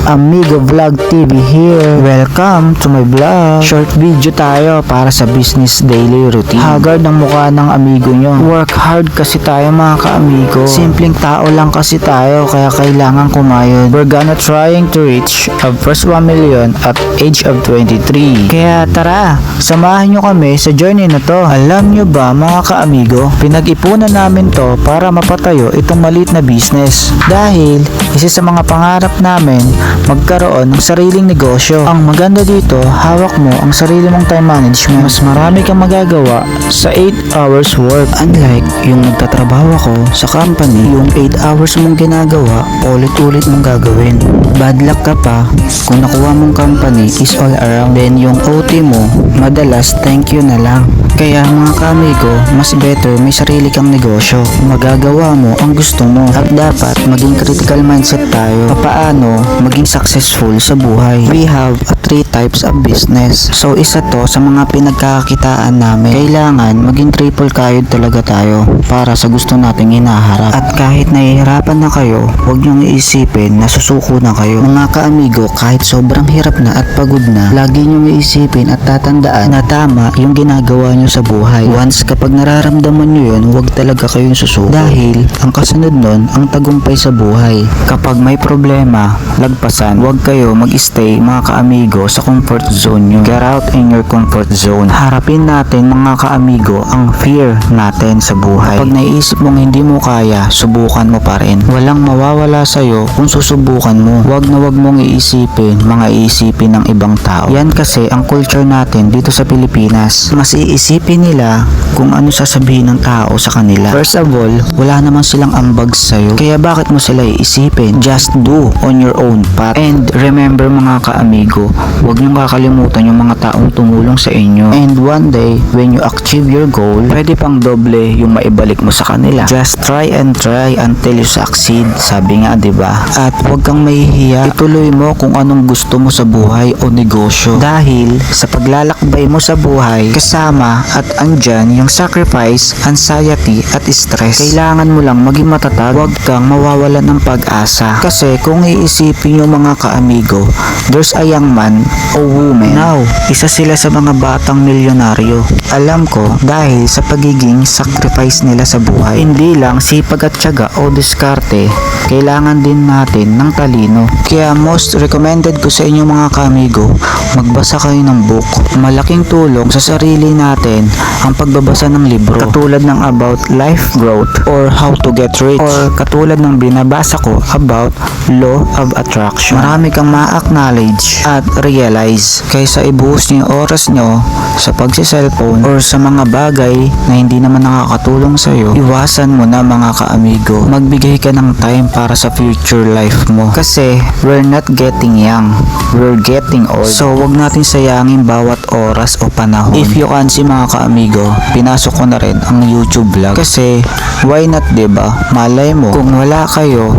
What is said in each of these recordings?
Amigo Vlog TV here. Welcome to my vlog. Short video tayo para sa business daily routine. Haggard ang mukha ng amigo nyo. Work hard kasi tayo mga ka-amigo. Simpleng tao lang kasi tayo kaya kailangan kumayod. We're gonna trying to reach our first 1 million at age of 23. Kaya tara, samahan nyo kami sa journey na to. Alam nyo ba mga ka-amigo, pinag-ipunan namin to para mapatayo itong maliit na business. Dahil isa sa mga pangarap namin magkaroon ng sariling negosyo. Ang maganda dito, hawak mo ang sarili mong time management. Mas marami kang magagawa sa 8 hours work. Unlike yung nagtatrabaho ako sa company, yung 8 hours mong ginagawa, ulit-ulit mong gagawin. Bad luck ka pa kung nakuha mong company is all around. Then yung OT mo, madalas thank you na lang. Kaya mga kamigo, mas better may sarili kang negosyo. Magagawa mo ang gusto mo at dapat maging critical mindset tayo. Paano maging successful sa buhay? We have 3 types of business. So isa to sa mga pinagkakakitaan namin. Kailangan maging triple kayod talaga tayo para sa gusto nating hinaharap. At kahit nahihirapan na kayo, huwag niyong iisipin na susuko na kayo. Mga kaamigo, kahit sobrang hirap na at pagod na, lagi niyong iisipin at tatandaan na tama yung ginagawa niyo sa buhay. Once kapag nararamdaman niyo yun, huwag talaga kayong susuko. Dahil ang kasunod nun, ang tagumpay sa buhay. Kapag may problema, lagpasan, huwag kayo mag-stay mga kaamigo sa comfort zone nyo. Get out in your comfort zone. Harapin natin mga kaamigo ang fear natin sa buhay. Kapag naisip mong hindi mo kaya, subukan mo pa rin. Walang mawawala sa'yo kung susubukan mo. Huwag na huwag mong iisipin mga iisipin ng ibang tao. Yan kasi ang culture natin dito sa Pilipinas. Mas iisipin nila kung ano sasabihin ng tao sa kanila. First of all, wala naman silang ambag sa'yo. Kaya bakit mo sila iisipin? Just do on your own path. And remember mga kaamigo, huwag niyong kakalimutan yung mga taong tumulong sa inyo. And one day, when you achieve your goal, pwede pang doble yung maibalik mo sa kanila. Just try and try until you succeed. Sabi nga, diba? At huwag kang mahihiya. Ituloy mo kung anong gusto mo sa buhay o negosyo. Dahil sa paglalakbay mo sa buhay, kasama at andyan yung sacrifice, anxiety at stress. Kailangan mo lang maging matatag. Huwag kang mawawalan ng pag-asa. Kasi kung iisipin yung mga kaamigo, there's a young man o woman. Now, isa sila sa mga batang milyonaryo. Alam ko dahil sa pagiging sacrifice nila sa buhay. Hindi lang sipag at tiyaga o diskarte, kailangan din natin ng talino. Kaya most recommended ko sa inyo mga kaamigo, magbasa kayo ng book. Malaking tulong sa sarili natin ang pagbabasa ng libro. Katulad ng about life growth or how to get rich, or katulad ng binabasa ko about law of attraction. Marami kang ma-acknowledge at realize kaysa ibuhos niyo yung oras nyo sa pagsi-cellphone or sa mga bagay na hindi naman nakakatulong sa'yo. Iwasan mo na mga kaamigo. Magbigay ka ng time para sa future life mo. Kasi we're not getting young, we're getting old. So wag natin sayangin bawat oras o panahon. If you can see mga kaamigo, pinasok ko na rin ang YouTube vlog. Kasi why not, diba? Malay mo kung wala kayo,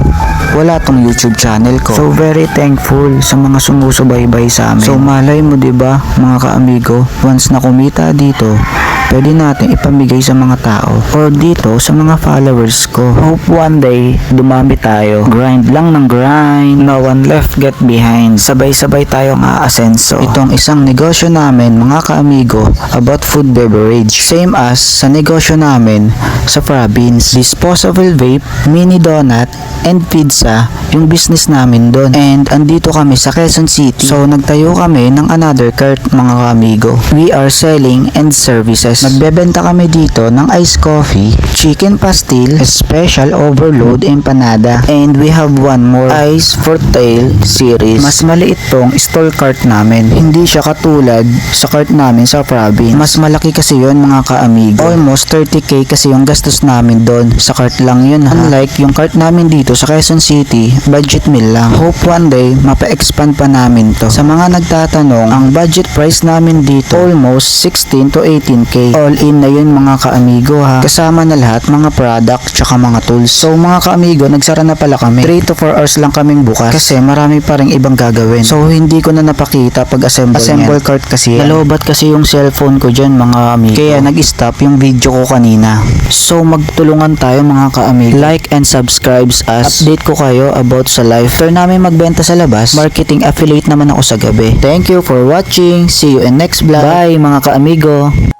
wala tong YouTube channel ko. So very thankful sa mga sumusubaybay sa amin. So malay mo, diba mga kaamigo, once na kumita dito, pwede natin ipamigay sa mga tao or dito sa mga followers ko. Hope one day dumami tayo. Grind lang ng grind, no one left get behind. Sabay-sabay tayong aasenso. Itong isang negosyo namin mga kaamigo about food beverage. Same as sa negosyo namin sa province. Disposable vape, mini donut, and pizza yung business namin doon. And andito kami sa Quezon City. So nagtayo kami ng another cart mga kaamigo. We are selling and services. Nagbebenta kami dito ng iced coffee, chicken pastil, special overload empanada, and we have one more ice for tail series. Mas maliit tong stall cart namin. Hindi siya katulad sa cart namin sa province. Mas malaki kasi yon mga kaamigo. Almost 30k kasi yung gastos namin doon. Sa cart lang yun ha. Unlike yung cart namin dito sa Quezon City, budget meal lang. Hope one day mapa-expand pa namin to. Sa mga nagtatanong, ang budget price namin dito almost 16 to 18k. day. All in na yun mga ka-amigo ha. Kasama na lahat mga product tsaka mga tools. So mga ka-amigo, nagsara na pala kami. 3 to 4 hours lang kaming bukas kasi marami pa ring ibang gagawin. So hindi ko na napakita pag assemble cart kasi yan. Nalobat kasi yung cellphone ko dyan mga amigo. Kaya nag-stop yung video ko kanina. So magtulungan tayo mga ka-amigo. Like and subscribes us. Update ko kayo about sa live. After namin magbenta sa labas, marketing affiliate naman ako sa gabi. Thank you for watching. See you in next vlog. Bye mga ka-amigo.